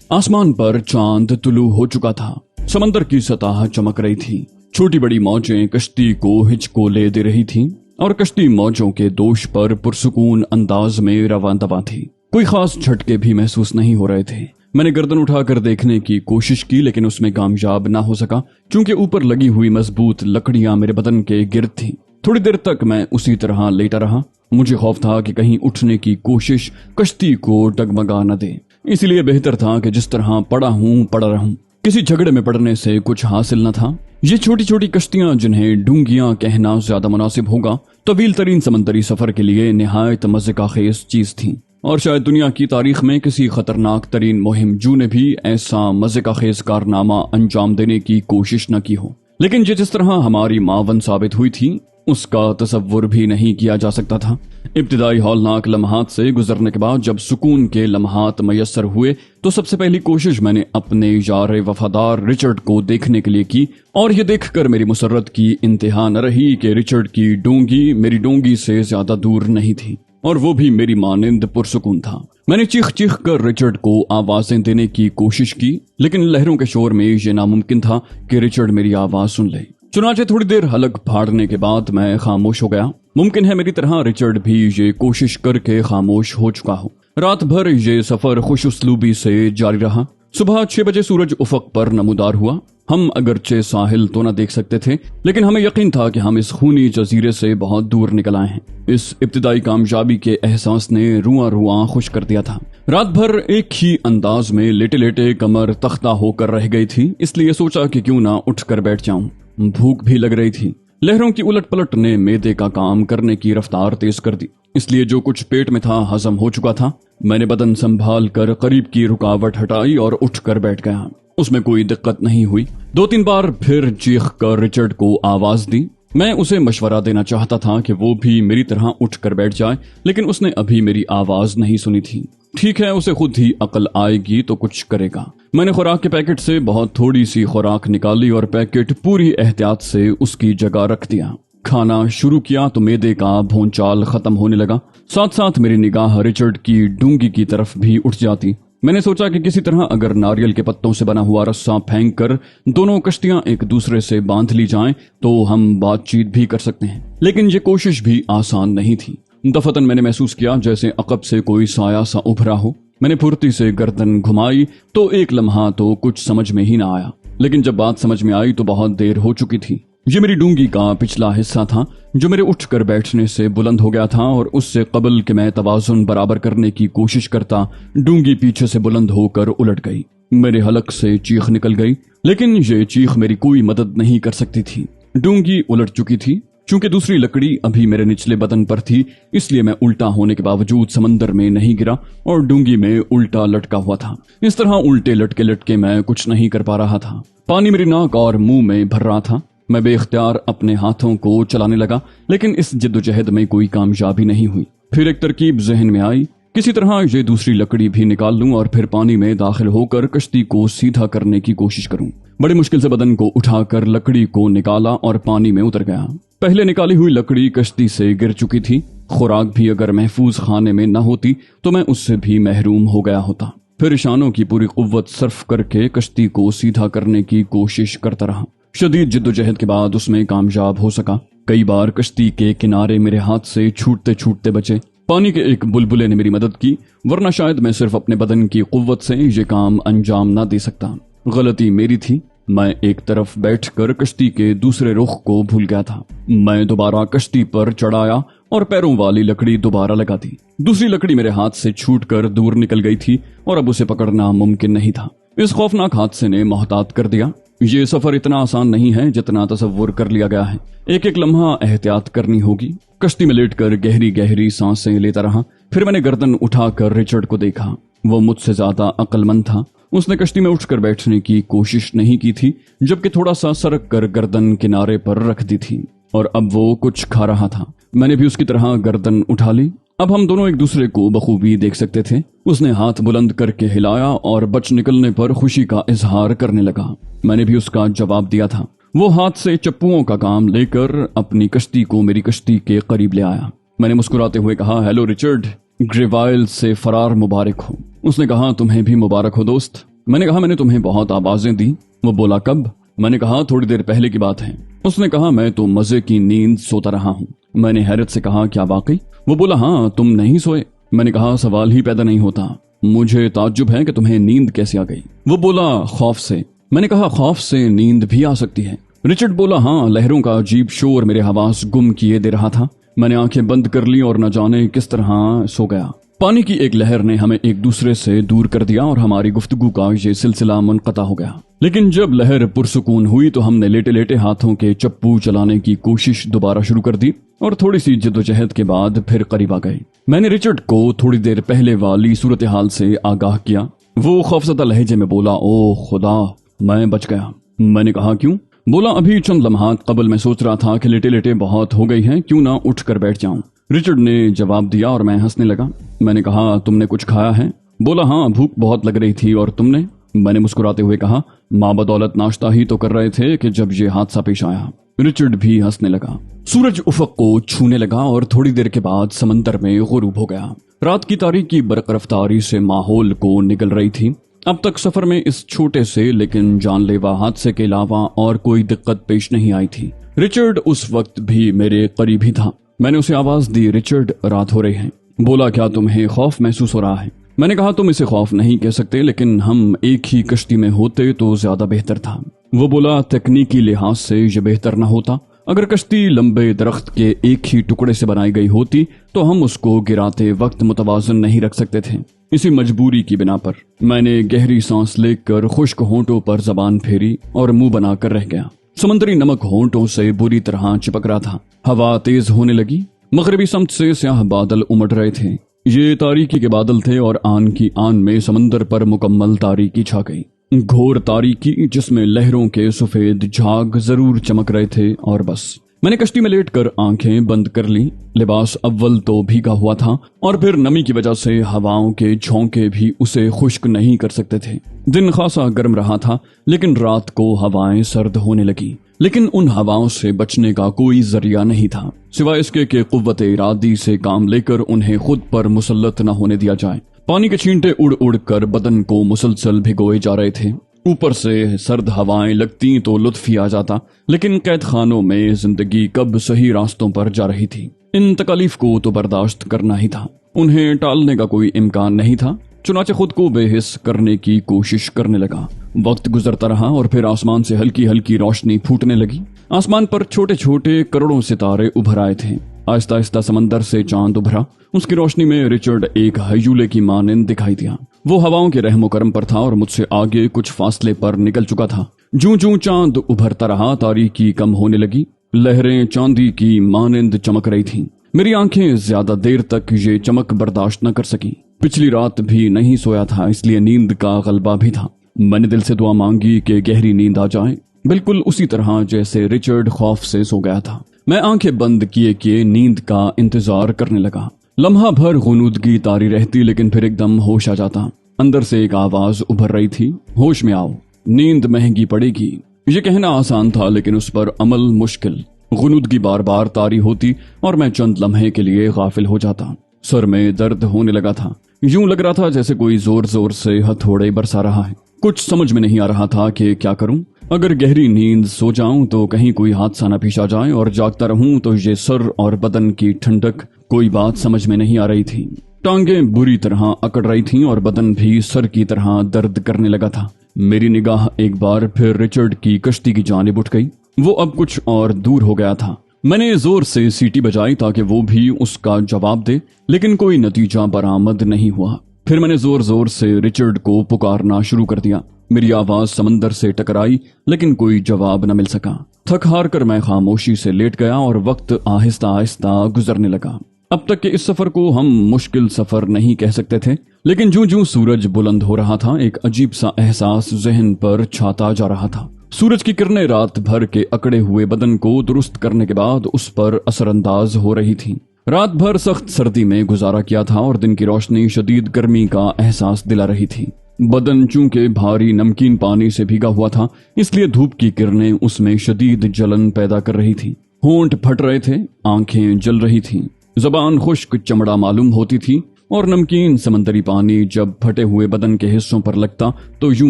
आसमान पर चांद तुलू हो चुका था। समंदर की सतह चमक रही थी। छोटी बड़ी मौजें कश्ती को हिचकोले दे रही थीं और कश्ती मौजों के दोष पर पुरसुकून अंदाज में रवां दवा थी। कोई खास झटके भी महसूस नहीं हो रहे थे। मैंने गर्दन उठाकर देखने की कोशिश की, लेकिन उसमें कामयाब ना हो सका, क्योंकि ऊपर लगी हुई मजबूत लकड़ियां मेरे बदन के गिर्द थीं। थोड़ी देर तक मैं उसी तरह लेटा रहा। मुझे खौफ था कि कहीं उठने की कोशिश कश्ती को डगमगा न दे, इसलिए बेहतर था कि जिस तरह पड़ा रहूं। किसी झगड़े में पड़ने से कुछ हासिल न था। ये छोटी छोटी कश्तियां, जिन्हें डूंगियां कहना ज्यादा मुनासिब होगा, तवील तरीन समंदरी सफर के लिए निहायत मजे का खेज चीज थी, और शायद दुनिया की तारीख में किसी खतरनाक तरीन मुहिम जू ने भी ऐसा मजे का खेज कारनामा अंजाम देने की कोशिश न की हो। लेकिन जिस तरह हमारी मावन साबित हुई थी, उसका तसव्वुर भी नहीं किया जा सकता था। इब्तिदाई हौलनाक लम्हात से गुजरने के बाद जब सुकून के लम्हात मयस्सर हुए, तो सबसे पहली कोशिश मैंने अपने यार वफादार रिचर्ड को देखने के लिए की, और ये देखकर मेरी मुसर्रत की इंतहा न रही कि रिचर्ड की डोंगी मेरी डोंगी से ज्यादा दूर नहीं थी, और वो भी मेरी मानिंद पुरसुकून था। मैंने चीख चीख कर रिचर्ड को आवाजें देने की कोशिश की, लेकिन लहरों के शोर में ये नामुमकिन था कि रिचर्ड मेरी आवाज सुन ले। चुनाचे थोड़ी देर हलक फाड़ने के बाद मैं खामोश हो गया। मुमकिन है मेरी तरह रिचर्ड भी ये कोशिश करके खामोश हो चुका हो। रात भर ये सफर खुश उसलूबी से जारी रहा। सुबह 6 बजे सूरज उफक पर नमूदार हुआ। हम अगरचे साहिल तो न देख सकते थे, लेकिन हमें यकीन था कि हम इस खूनी जजीरे से बहुत दूर निकल आए हैं। इस इब्तिदाई कामयाबी के एहसास ने रुआं खुश कर दिया था। रात भर एक ही अंदाज में लेटे लेटे कमर तख्ता होकर रह गई थी, इसलिए सोचा कि क्यों ना उठकर बैठ जाऊं। भूख भी लग रही थी। लहरों की उलट पलट ने मैदे का काम करने की रफ्तार तेज कर दी, इसलिए जो कुछ पेट में था हजम हो चुका था। मैंने बदन संभाल कर करीब की रुकावट हटाई और उठकर बैठ गया। उसमें कोई दिक्कत नहीं हुई। 2-3 बार फिर चीख कर रिचर्ड को आवाज दी। मैं उसे मशवरा देना चाहता था कि वो भी मेरी तरह उठकर बैठ जाए, लेकिन उसने अभी मेरी आवाज नहीं सुनी थी। ठीक है, उसे खुद ही अकल आएगी तो कुछ करेगा। मैंने खुराक के पैकेट से बहुत थोड़ी सी खुराक निकाली और पैकेट पूरी एहतियात से उसकी जगह रख दिया। खाना शुरू किया तो मैदे का भोंचाल खत्म होने लगा। साथ साथ मेरी निगाह रिचर्ड की डूंगी की तरफ भी उठ जाती। मैंने सोचा कि किसी तरह अगर नारियल के पत्तों से बना हुआ रस्सा फेंक कर दोनों कश्तियां एक दूसरे से बांध ली जाएं, तो हम बातचीत भी कर सकते हैं। लेकिन ये कोशिश भी आसान नहीं थी। दफतन मैंने महसूस किया जैसे अकब से कोई साया सा उभरा हो। मैंने फुर्ती से गर्दन घुमाई तो एक लम्हा तो कुछ समझ में ही ना आया, लेकिन जब बात समझ में आई तो बहुत देर हो चुकी थी। ये मेरी डूंगी का पिछला हिस्सा था, जो मेरे उठकर बैठने से बुलंद हो गया था, और उससे कबल कि मैं तवाजुन बराबर करने की कोशिश करता, डूंगी पीछे से बुलंद होकर उलट गई। मेरे हलक से चीख निकल गई, लेकिन ये चीख मेरी कोई मदद नहीं कर सकती थी। डूंगी उलट चुकी थी। चूंकि दूसरी लकड़ी अभी मेरे निचले बदन पर थी, इसलिए मैं उल्टा होने के बावजूद समंदर में नहीं गिरा और डूंगी में उल्टा लटका हुआ था। इस तरह उल्टे लटके लटके मैं कुछ नहीं कर पा रहा था। पानी मेरी नाक और मुंह में भर रहा था। मैं बेख्तियार अपने हाथों को चलाने लगा, लेकिन इस जिद्दोजहद में कोई कामयाबी नहीं हुई। फिर एक तरकीब जहन में आई, किसी तरह ये दूसरी लकड़ी भी निकाल लूं और फिर पानी में दाखिल होकर कश्ती को सीधा करने की कोशिश करूं। बड़ी मुश्किल से बदन को उठाकर लकड़ी को निकाला और पानी में उतर गया। पहले निकाली हुई लकड़ी कश्ती से गिर चुकी थी। खुराक भी अगर महफूज खाने में न होती तो मैं उससे भी महरूम हो गया होता। फिर इशानों की पूरी कुव्वत सर्फ करके कश्ती को सीधा करने की कोशिश करता रहा। शदीद जिद्दोजहद के बाद उसमें कामयाब हो सका। कई बार कश्ती के किनारे मेरे हाथ से छूटते छूटते बचे। पानी के एक बुलबुले ने मेरी मदद की, वरना शायद मैं सिर्फ अपने बदन की कुव्वत से ये काम अंजाम ना दे सकता। गलती मेरी थी। मैं एक तरफ बैठकर कश्ती के दूसरे रुख को भूल गया था। मैं दोबारा कश्ती पर चढ़ाया और पैरों वाली लकड़ी दोबारा लगा दी। दूसरी लकड़ी मेरे हाथ से छूटकर दूर निकल गई थी और अब उसे पकड़ना मुमकिन नहीं था। इस खौफनाक हादसे ने मोहतात कर दिया। ये सफर इतना आसान नहीं है जितना तसव्वुर कर लिया गया है। एक एक लम्हा एहतियात करनी होगी। कश्ती में लेटकर गहरी गहरी सांसें लेता रहा। फिर मैंने गर्दन उठाकर रिचर्ड को देखा। वो मुझसे ज्यादा अक्लमंद था। उसने कश्ती में उठकर बैठने की कोशिश नहीं की थी, जबकि थोड़ा सा सरक कर गर्दन किनारे पर रख दी थी, और अब वो कुछ खा रहा था। मैंने भी उसकी तरह गर्दन उठा ली। अब हम दोनों एक दूसरे को बखूबी देख सकते थे। उसने हाथ बुलंद करके हिलाया और बच निकलने पर खुशी का इजहार करने लगा। मैंने भी उसका जवाब दिया था। वो हाथ से चप्पुओं का काम लेकर अपनी कश्ती को मेरी कश्ती के करीब ले आया। मैंने मुस्कुराते हुए कहा, हेलो रिचर्ड, ग्रेवाइल से फरार मुबारक हो। उसने कहा, तुम्हें भी मुबारक हो दोस्त। मैंने कहा मैंने तुम्हें बहुत आवाजें दी। वो बोला कब? मैंने कहा थोड़ी देर पहले की बात है। उसने कहा मैं तो मजे की नींद सोता रहा हूँ। मैंने हैरत से कहा क्या वाकई? वो बोला हाँ, तुम नहीं सोए? मैंने कहा सवाल ही पैदा नहीं होता, मुझे ताज्जुब है कि तुम्हें नींद कैसे आ गई। वो बोला खौफ से। मैंने कहा खौफ से नींद भी आ सकती है? रिचर्ड बोला हाँ, लहरों का अजीब शोर मेरे हवास गुम किए दे रहा था। मैंने आंखें बंद कर ली और न जाने किस तरह सो गया। पानी की एक लहर ने हमें एक दूसरे से दूर कर दिया और हमारी गुफ्तगू का ये सिलसिला मुनक़ता हो गया। लेकिन जब लहर पुरसुकून हुई तो हमने लेटे लेटे हाथों के चप्पू चलाने की कोशिश दोबारा शुरू कर दी और थोड़ी सी जद्दोजहद के बाद फिर करीब आ गए। मैंने रिचर्ड को थोड़ी देर पहले वाली सूरत हाल से आगाह किया। वो खौफजदा लहजे में बोला ओ खुदा, मैं बच गया। मैंने कहा क्यों? बोला अभी चंद लम्हात कबल मैं सोच रहा था कि लेटे लेटे बहुत हो गई है, क्यों ना उठ कर बैठ जाऊं। रिचर्ड ने जवाब दिया और मैं हंसने लगा। मैंने कहा तुमने कुछ खाया है? बोला हाँ, भूख बहुत लग रही थी। और तुमने? मैंने मुस्कुराते हुए कहा माँ बदौलत नाश्ता ही तो कर रहे थे कि जब ये हादसा पेश आया। रिचर्ड भी हंसने लगा। सूरज उफक को छूने लगा और थोड़ी देर के बाद समंदर में गुरूब हो गया। रात की तारीकी बरक रफ्तारी से माहौल को निगल रही थी। अब तक सफर में इस छोटे से लेकिन जानलेवा हादसे के अलावा और कोई दिक्कत पेश नहीं आई थी। रिचर्ड उस वक्त भी मेरे करीब ही था। मैंने उसे आवाज दी, रिचर्ड रात हो रही है। बोला क्या तुम्हें खौफ महसूस हो रहा है? मैंने कहा तुम इसे खौफ नहीं कह सकते, लेकिन हम एक ही कश्ती में होते तो ज्यादा बेहतर था। वो बोला तकनीकी लिहाज से ये बेहतर न होता। अगर कश्ती लंबे दरख्त के एक ही टुकड़े से बनाई गई होती तो हम उसको गिराते वक्त मुतवाजन नहीं रख सकते थे। इसी मजबूरी की बिना पर मैंने गहरी सांस लेकर खुश्क होंठों पर जबान फेरी और मुंह बनाकर रह गया। समुद्री नमक होंठों से बुरी तरह चिपक रहा था। हवा तेज होने लगी। मगरबी समत से स्याह बादल उमड़ रहे थे। ये तारीकी के बादल थे और आन की आन में समंदर पर मुकम्मल तारीकी छा गई। घोर तारीकी जिसमें लहरों के सफेद झाग जरूर चमक रहे थे। और बस मैंने कश्ती में लेटकर आंखें बंद कर ली। लिबास अव्वल तो भीगा हुआ था और फिर नमी की वजह से हवाओं के झोंके भी उसे खुश्क नहीं कर सकते थे। दिन खासा गर्म रहा था लेकिन रात को हवाएं सर्द होने लगी। लेकिन उन हवाओं से बचने का कोई जरिया नहीं था सिवाय इसके कि कुव्वते इरादी से काम लेकर उन्हें खुद पर मुसल्लत न होने दिया जाए। पानी के छींटे उड़ उड़ कर बदन को मुसलसल भिगोए जा रहे थे। ऊपर से सर्द हवाएं लगती तो लुत्फ ही आ जाता, लेकिन कैद खानों में जिंदगी कब सही रास्तों पर जा रही थी। इन तकलीफ को तो बर्दाश्त करना ही था, उन्हें टालने का कोई इम्कान नहीं था। चुनाचे खुद को बेहिस करने की कोशिश करने लगा। वक्त गुजरता रहा और फिर आसमान से हल्की हल्की रोशनी फूटने लगी। आसमान पर छोटे छोटे करोड़ों सितारे उभर आए थे। आहिस्ता आहिस्ता समंदर से चांद उभरा। उसकी रोशनी में रिचर्ड एक हयूले की मानंद दिखाई दिया। वो हवाओं के रहमो करम पर था और मुझसे आगे कुछ फासले पर निकल चुका था। जूं जूं चांद उभरता रहा, तारीकी कम होने लगी। लहरें चांदी की मानंद चमक रही थीं। मेरी आंखें ज्यादा देर तक ये चमक बर्दाश्त न कर सकी। पिछली रात भी नहीं सोया था, इसलिए नींद का गलबा भी था। मैंने दिल से दुआ मांगी कि गहरी नींद आ जाए, बिल्कुल उसी तरह जैसे रिचर्ड खौफ से सो गया था। मैं आंखें बंद किए किए नींद का इंतजार करने लगा। लम्हा भर गुनूदगी तारी रहती, लेकिन फिर एकदम होश आ जाता। अंदर से एक आवाज उभर रही थी, होश में आओ, नींद महंगी पड़ेगी। ये कहना आसान था लेकिन उस पर अमल मुश्किल। गुनूदगी बार बार तारी होती और मैं चंद लम्हे के लिए गाफिल हो जाता। सर में दर्द होने लगा था। यूं लग रहा था जैसे कोई जोर जोर से हथौड़े बरसा रहा है। कुछ समझ में नहीं आ रहा था कि क्या करूं। अगर गहरी नींद सो जाऊं तो कहीं कोई हादसा न पेश आ जाए, और जागता रहूं तो ये सर और बदन की ठंडक, कोई बात समझ में नहीं आ रही थी। टांगें बुरी तरह अकड़ रही थीं और बदन भी सर की तरह दर्द करने लगा था। मेरी निगाह एक बार फिर रिचर्ड की कश्ती की जानिब उठ गई। वो अब कुछ और दूर हो गया था। मैंने जोर से सीटी बजाई ताकि वो भी उसका जवाब दे, लेकिन कोई नतीजा बरामद नहीं हुआ। फिर मैंने जोर जोर से रिचर्ड को पुकारना शुरू कर दिया। मेरी आवाज समंदर से टकराई लेकिन कोई जवाब न मिल सका। थक हार कर मैं खामोशी से लेट गया और वक्त आहिस्ता आहिस्ता गुजरने लगा। अब तक के इस सफर को हम मुश्किल सफर नहीं कह सकते थे, लेकिन जूं जूं सूरज बुलंद हो रहा था एक अजीब सा एहसास जहन पर छाता जा रहा था। सूरज की किरणें रात भर के अकड़े हुए बदन को दुरुस्त करने के बाद उस पर असरअंदाज हो रही थी। रात भर सख्त सर्दी में गुजारा किया था और दिन की रोशनी शदीद गर्मी का एहसास दिला रही थी। बदन चूंकि भारी नमकीन पानी से भीगा हुआ था, इसलिए धूप की किरणें उसमें शदीद जलन पैदा कर रही थी। होंठ फट रहे थे, आंखें जल रही थीं, जबान खुश्क चमड़ा मालूम होती थी। और नमकीन समंदरी पानी जब फटे हुए बदन के हिस्सों पर लगता तो यूं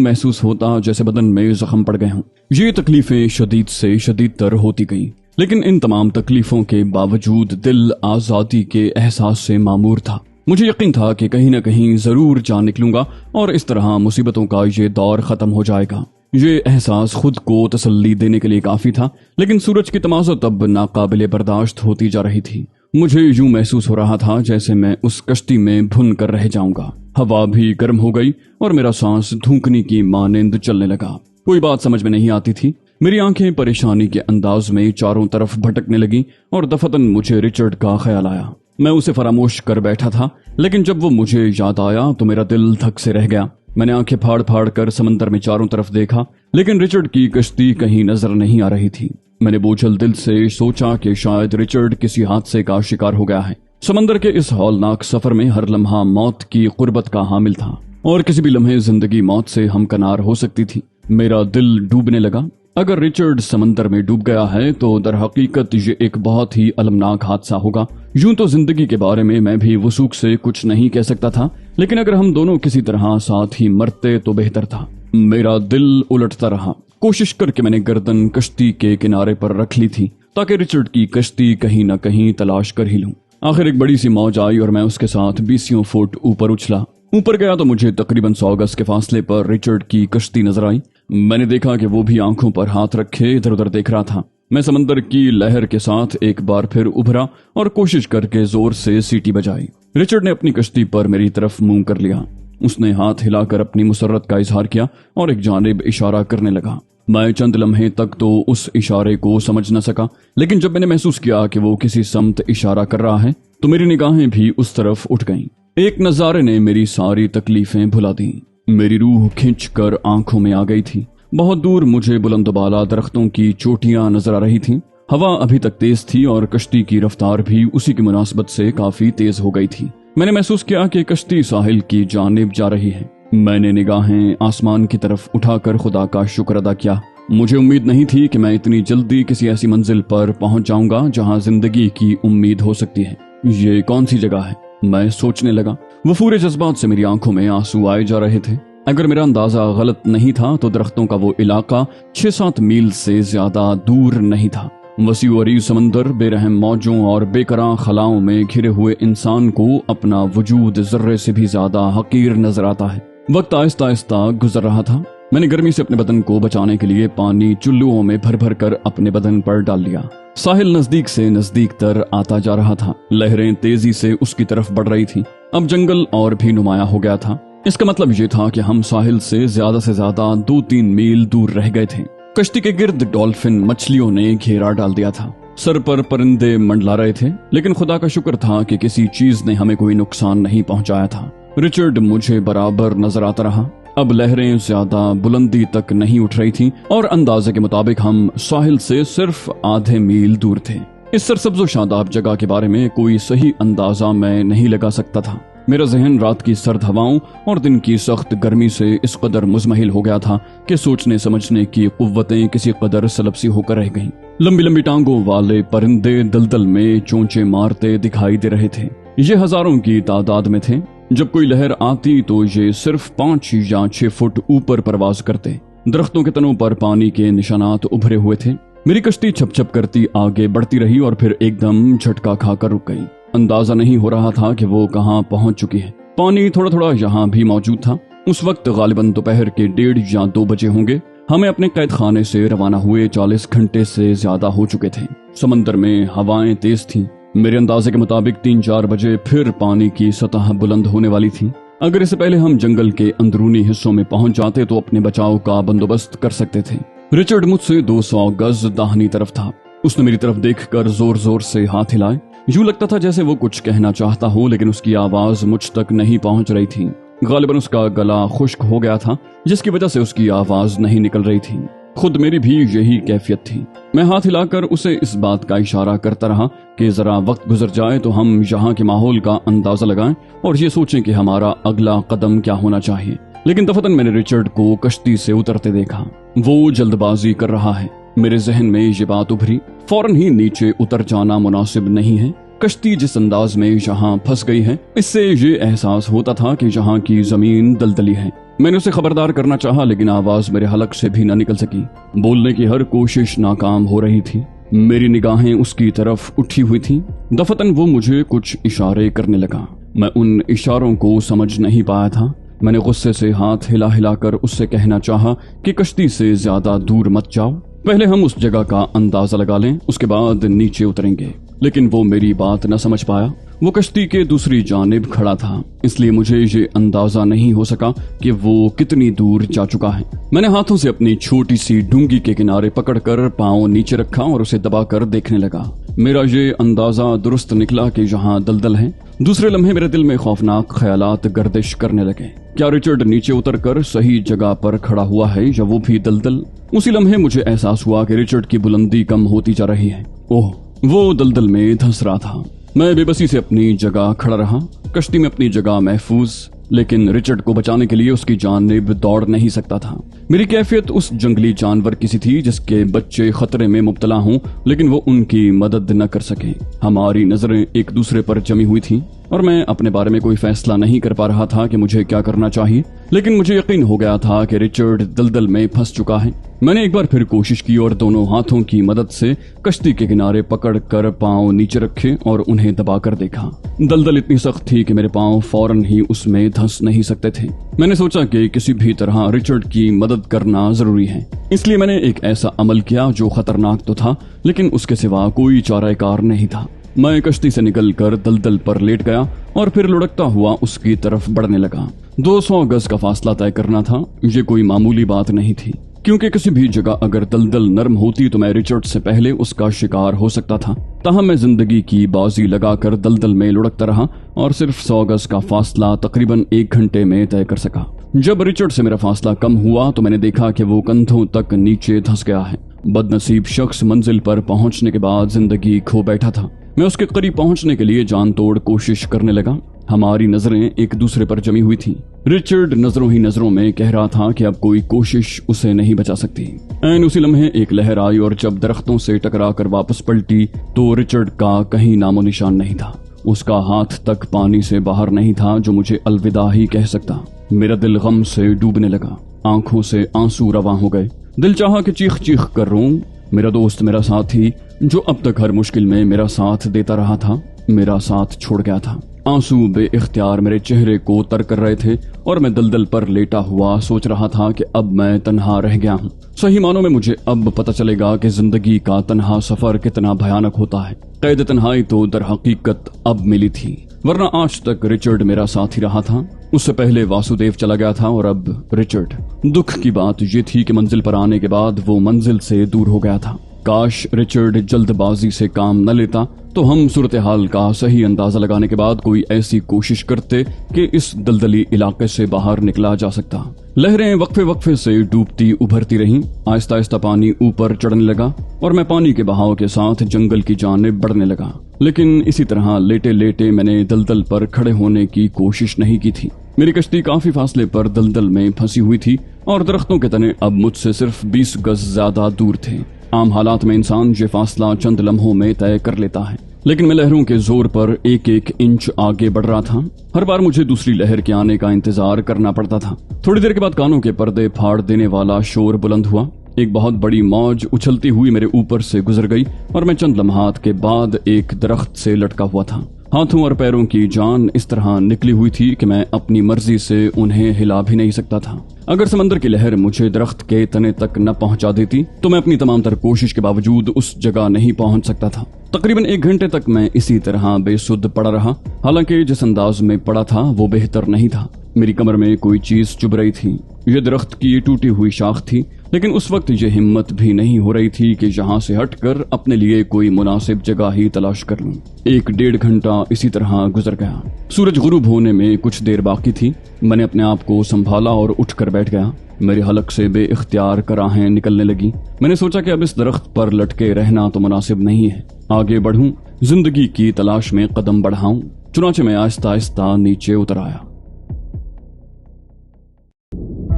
महसूस होता जैसे बदन में जख्म पड़ गए हों। ये तकलीफें शदीद से शदीद तर होती गईं, लेकिन इन तमाम तकलीफों के बावजूद दिल आजादी के एहसास से मामूर था। मुझे यकीन था कि कहीं न कहीं जरूर जान निकलूंगा और इस तरह मुसीबतों का ये दौर खत्म हो जाएगा। ये एहसास खुद को तसल्ली देने के लिए काफी था, लेकिन सूरज की तमाज़त अब नाकाबिले बर्दाश्त होती जा रही थी। मुझे यूं महसूस हो रहा था जैसे मैं उस कश्ती में भुन कर रह जाऊंगा। हवा भी गर्म हो गई और मेरा सांस धूकनी की मानिंद चलने लगा। कोई बात समझ में नहीं आती थी। मेरी आंखें परेशानी के अंदाज में चारों तरफ भटकने लगी और दफतन मुझे रिचर्ड का ख्याल आया। मैं उसे फरामोश कर बैठा था, लेकिन जब वो मुझे याद आया तो मेरा दिल धक से रह गया। मैंने आंखें फाड़ फाड़ कर समंदर में चारों तरफ देखा, लेकिन रिचर्ड की कश्ती कहीं नजर नहीं आ रही थी। मैंने बोझल दिल से सोचा कि शायद रिचर्ड किसी हादसे का शिकार हो गया है। समंदर के इस हौलनाक सफर में हर लम्हा मौत की कुर्बत का हामिल था और किसी भी लम्हे जिंदगी मौत से हमकनार हो सकती थी। मेरा दिल डूबने लगा। अगर रिचर्ड समंदर में डूब गया है तो दर हकीकत ये एक बहुत ही अलमनाक हादसा होगा। यूं तो जिंदगी के बारे में मैं भी वसूख से कुछ नहीं कह सकता था, लेकिन अगर हम दोनों किसी तरह साथ ही मरते तो बेहतर था। मेरा दिल उलटता रहा। कोशिश करके मैंने गर्दन कश्ती के किनारे पर रख ली थी ताकि रिचर्ड की कश्ती कहीं न कहीं तलाश कर ही लूं। आखिर एक बड़ी सी मौज आई और मैं उसके साथ 20 फुट ऊपर उछला। ऊपर गया तो मुझे तकरीबन 100 गज के फासले पर रिचर्ड की कश्ती नजर आई। मैंने देखा कि वो भी आंखों पर हाथ रखे इधर उधर देख रहा था। मैं समंदर की लहर के साथ एक बार फिर उभरा और कोशिश करके जोर से सीटी बजाई। रिचर्ड ने अपनी कश्ती पर मेरी तरफ मुंह कर लिया। उसने हाथ हिलाकर अपनी मुसर्रत का इजहार किया और एक जानिब इशारा करने लगा। मैं चंद लम्हे तक तो उस इशारे को समझ न सका, लेकिन जब मैंने महसूस किया कि वो किसी समत इशारा कर रहा है तो मेरी निगाहें भी उस तरफ उठ गईं। एक नजारे ने मेरी सारी तकलीफें भुला दी। मेरी रूह खिंच कर आंखों में आ गई थी। बहुत दूर मुझे बुलंदबाला दरख्तों की चोटियां नजर आ रही थीं। हवा अभी तक तेज थी और कश्ती की रफ्तार भी उसी की मुनासबत से काफी तेज हो गई थी। मैंने महसूस किया कि कश्ती साहिल की जानिब जा रही है। मैंने निगाहें आसमान की तरफ उठाकर खुदा का शुक्र अदा किया। मुझे उम्मीद नहीं थी कि मैं इतनी जल्दी किसी ऐसी मंजिल पर पहुंच जाऊंगा जहां जिंदगी की उम्मीद हो सकती है। ये कौन सी जगह है, मैं सोचने लगा। वफूरे जज्बात से मेरी आंखों में आंसू आए जा रहे थे। अगर मेरा अंदाजा गलत नहीं था तो दरख्तों का वो इलाका 6-7 मील से ज्यादा दूर नहीं था। वसीउ अरीज़ समंदर बेरहम मौजों और बेकरां खलाओं में घिरे हुए इंसान को अपना वजूद जर्रे से भी ज्यादा हकीर नजर आता है। वक्त आहिस्ता आहिस्ता गुजर रहा था। मैंने गर्मी से अपने बदन को बचाने के लिए पानी चुल्लुओं में भर भर कर अपने बदन पर डाल लिया। साहिल नजदीक से नजदीक तर आता जा रहा था। लहरें तेजी से उसकी तरफ बढ़ रही थीं। अब जंगल और भी नुमाया हो गया था। इसका मतलब ये था कि हम साहिल से ज्यादा 2-3 मील दूर रह गए थे। कश्ती के गिर्द डॉल्फिन मछलियों ने घेरा डाल दिया था। सर पर परिंदे मंडला रहे थे, लेकिन खुदा का शुक्र था कि किसी चीज ने हमें कोई नुकसान नहीं पहुंचाया था। रिचर्ड मुझे बराबर नजर आता रहा। अब लहरें ज्यादा बुलंदी तक नहीं उठ रही थीं और अंदाजे के मुताबिक हम साहिल से सिर्फ आधे मील दूर थे। इस सरसब्ज़ो शादाब जगह के बारे में कोई सही अंदाजा मैं नहीं लगा सकता था। मेरा जहन रात की सर्द हवाओं और दिन की सख्त गर्मी से इस कदर मुजमहिल हो गया था कि सोचने समझने की कुव्वतें किसी कदर सलबसी होकर रह गईं। लंबी लंबी टांगों वाले परिंदे दलदल में चोंचे मारते दिखाई दे रहे थे। ये हजारों की तादाद में थे। जब कोई लहर आती तो ये सिर्फ 5 या 6 फुट ऊपर परवाज करते। दरख्तों के तनों पर पानी के निशानात उभरे हुए थे। मेरी कश्ती छप छप करती आगे बढ़ती रही और फिर एकदम झटका खाकर रुक गई। अंदाजा नहीं हो रहा था कि वो कहाँ पहुंच चुकी है। पानी थोड़ा थोड़ा यहाँ भी मौजूद था। उस वक्त गालिबन दोपहर के 1:30 या 2 बजे होंगे। हमें अपने कैद खाने से रवाना हुए 40 घंटे से ज्यादा हो चुके थे। समंदर में हवाएं तेज थीं। मेरे अंदाजे के मुताबिक 3-4 बजे फिर पानी की सतह बुलंद होने वाली थी। अगर इससे पहले हम जंगल के अंदरूनी हिस्सों में पहुंच जाते तो अपने बचाव का बंदोबस्त कर सकते थे। रिचर्ड मुझसे 200 गज दाहिनी तरफ था। उसने मेरी तरफ देखकर जोर जोर से हाथ हिलाए। यूं लगता था जैसे वो कुछ कहना चाहता हो, लेकिन उसकी आवाज मुझ तक नहीं पहुंच रही थी। गालिबन उसका गला खुश्क हो गया था, जिसकी वजह से उसकी आवाज नहीं निकल रही थी। खुद मेरी भी यही कैफियत थी। मैं हाथ हिलाकर उसे इस बात का इशारा करता रहा कि जरा वक्त गुजर जाए तो हम यहाँ के माहौल का अंदाजा लगाएं और ये सोचें कि हमारा अगला कदम क्या होना चाहिए। लेकिन दफतन मैंने रिचर्ड को कश्ती से उतरते देखा। वो जल्दबाजी कर रहा है। मेरे जहन में ये बात उभरी, फौरन ही नीचे उतर जाना मुनासिब नहीं है। कश्ती जिस अंदाज में यहाँ फंस गई है, इससे ये एहसास होता था कि यहाँ की जमीन दलदली है। मैंने उसे खबरदार करना चाहा, लेकिन आवाज मेरे हलक से भी न निकल सकी। बोलने की हर कोशिश नाकाम हो रही थी। मेरी निगाहें उसकी तरफ उठी हुई थी। दफतन वो मुझे कुछ इशारे करने लगा। मैं उन इशारों को समझ नहीं पाया था। मैंने गुस्से से हाथ हिला हिलाकर उससे कहना चाहा कि कश्ती से ज्यादा दूर मत जाओ, पहले हम उस जगह का अंदाजा लगा लें, उसके बाद नीचे उतरेंगे। लेकिन वो मेरी बात न समझ पाया। वो कश्ती के दूसरी जानिब खड़ा था, इसलिए मुझे ये अंदाजा नहीं हो सका कि वो कितनी दूर जा चुका है। मैंने हाथों से अपनी छोटी सी डूंगी के किनारे पकड़कर पांव नीचे रखा और उसे दबाकर देखने लगा। मेरा ये अंदाजा दुरुस्त निकला कि यहाँ दलदल है। दूसरे लम्हे मेरे दिल में खौफनाक ख्यालात गर्दिश करने लगे। क्या रिचर्ड नीचे उतरकर सही जगह पर खड़ा हुआ है या वो भी दलदल? उसी लम्हे मुझे एहसास हुआ कि रिचर्ड की बुलंदी कम होती जा रही है। ओह, वो दलदल में धंस रहा था। मैं बेबसी से अपनी जगह खड़ा रहा। कश्ती में अपनी जगह महफूज, लेकिन रिचर्ड को बचाने के लिए उसकी जानिब दौड़ नहीं सकता था। मेरी कैफियत उस जंगली जानवर की सी थी जिसके बच्चे खतरे में मुब्तला हों, लेकिन वो उनकी मदद न कर सके। हमारी नजरें एक दूसरे पर जमी हुई थी और मैं अपने बारे में कोई फैसला नहीं कर पा रहा था कि मुझे क्या करना चाहिए। लेकिन मुझे यकीन हो गया था कि रिचर्ड दलदल में फंस चुका है। मैंने एक बार फिर कोशिश की और दोनों हाथों की मदद से कश्ती के किनारे पकड़कर पांव नीचे रखे और उन्हें दबाकर देखा। दलदल इतनी सख्त थी कि मेरे पांव फौरन ही उसमें धंस नहीं सकते थे। मैंने सोचा कि किसी भी तरह रिचर्ड की मदद करना जरूरी है, इसलिए मैंने एक ऐसा अमल किया जो खतरनाक तो था, लेकिन उसके सिवा कोई चाराकार नहीं था। मैं कश्ती से निकलकर दलदल पर लेट गया और फिर लुढ़कता हुआ उसकी तरफ बढ़ने लगा। 200 गज का फासला तय करना था। ये कोई मामूली बात नहीं थी, क्योंकि किसी भी जगह अगर दलदल नरम होती तो मैं रिचर्ड से पहले उसका शिकार हो सकता था। ताहम मैं जिंदगी की बाजी लगाकर दलदल में लुढ़कता रहा और सिर्फ 100 गज का फासला तकरीबन 1 घंटे में तय कर सका। जब रिचर्ड से मेरा फासला कम हुआ तो मैंने देखा कि वो कंधों तक नीचे धंस गया है। बदनसीब शख्स मंजिल पर पहुंचने के बाद जिंदगी खो बैठा था। मैं उसके करीब पहुंचने के लिए जान तोड़ कोशिश करने लगा। हमारी नजरें एक दूसरे पर जमी हुई थी। रिचर्ड नजरों ही नजरों में कह रहा था कि अब कोई कोशिश उसे नहीं बचा सकती। ऐन उसी लम्हे एक लहर आई और जब दरख्तों से टकरा कर वापस पलटी तो रिचर्ड का कहीं नामो निशान नहीं था। उसका हाथ तक पानी से बाहर नहीं था जो मुझे अलविदा ही कह सकता। मेरा दिल गम से डूबने लगा, आंखों से आंसू रवा हो गए। दिल चाहा कि चीख चीख कर रोऊं। मेरा दोस्त, मेरा साथी, जो अब तक हर मुश्किल में मेरा साथ देता रहा था, मेरा साथ छोड़ गया था। आंसू बेइख्तियार मेरे चेहरे को तर कर रहे थे और मैं दलदल पर लेटा हुआ सोच रहा था कि अब मैं तन्हा रह गया हूँ। सही मानों में मुझे अब पता चलेगा कि जिंदगी का तन्हा सफर कितना भयानक होता है। कैद तन्हाई तो दर हकीकत अब मिली थी, वरना आज तक रिचर्ड मेरा साथी रहा था। उससे पहले वासुदेव चला गया था और अब रिचर्ड। दुख की बात ये थी कि मंजिल पर आने के बाद वो मंजिल से दूर हो गया था। काश रिचर्ड जल्दबाजी से काम न लेता तो हम सूरत हाल का सही अंदाजा लगाने के बाद कोई ऐसी कोशिश करते कि इस दलदली इलाके से बाहर निकला जा सकता। लहरें वक्फे वक्फे से डूबती उभरती रहीं। आहिस्ता आहिस्ता पानी ऊपर चढ़ने लगा और मैं पानी के बहाव के साथ जंगल की जानिब बढ़ने लगा। लेकिन इसी तरह लेटे लेटे मैंने दलदल पर खड़े होने की कोशिश नहीं की थी। मेरी कश्ती काफी फासले पर दलदल में फंसी हुई थी और दरख्तों के तने अब मुझसे सिर्फ 20 गज ज्यादा दूर थे। आम हालात में इंसान ये फासला चंद लम्हों में तय कर लेता है, लेकिन मैं लहरों के जोर पर एक एक इंच आगे बढ़ रहा था। हर बार मुझे दूसरी लहर के आने का इंतजार करना पड़ता था। थोड़ी देर के बाद कानों के पर्दे फाड़ देने वाला शोर बुलंद हुआ। एक बहुत बड़ी मौज उछलती हुई मेरे ऊपर से गुजर गई और मैं चंद लम्हात के बाद एक दरख्त से लटका हुआ था। हाथों और पैरों की जान इस तरह निकली हुई थी कि मैं अपनी मर्जी से उन्हें हिला भी नहीं सकता था। अगर समंदर की लहर मुझे दरख्त के तने तक न पहुंचा देती तो मैं अपनी तमाम तर कोशिश के बावजूद उस जगह नहीं पहुंच सकता था। तकरीबन 1 घंटे तक मैं इसी तरह बेसुध पड़ा रहा। हालांकि जिस अंदाज में पड़ा था वो बेहतर नहीं था। मेरी कमर में कोई चीज चुभ रही थी। ये दरख्त की टूटी हुई शाख थी, लेकिन उस वक्त ये हिम्मत भी नहीं हो रही थी कि यहाँ से हटकर अपने लिए कोई मुनासिब जगह ही तलाश कर लूं। 1-1.5 घंटा इसी तरह गुजर गया। सूरज गुरूब होने में कुछ देर बाकी थी। मैंने अपने आप को संभाला और उठकर बैठ गया। मेरे हलक से बेइख्तियार कराहें निकलने लगी। मैंने सोचा कि अब इस दरख्त पर लटके रहना तो मुनासिब नहीं है। आगे बढ़ूं, जिंदगी की तलाश में कदम बढ़ाऊं। चुनाचे मैं आहिस्ता आहिस्ता नीचे उतर आया।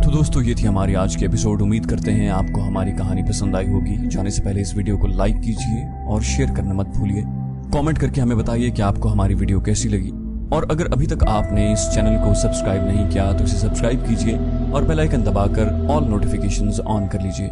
तो दोस्तों, ये थी हमारी आज की एपिसोड। उम्मीद करते हैं आपको हमारी कहानी पसंद आई होगी। जाने से पहले इस वीडियो को लाइक कीजिए और शेयर करना मत भूलिए। कमेंट करके हमें बताइए कि आपको हमारी वीडियो कैसी लगी। और अगर अभी तक आपने इस चैनल को सब्सक्राइब नहीं किया तो इसे सब्सक्राइब कीजिए और बेल आइकन दबाकर ऑल नोटिफिकेशंस ऑन कर लीजिए।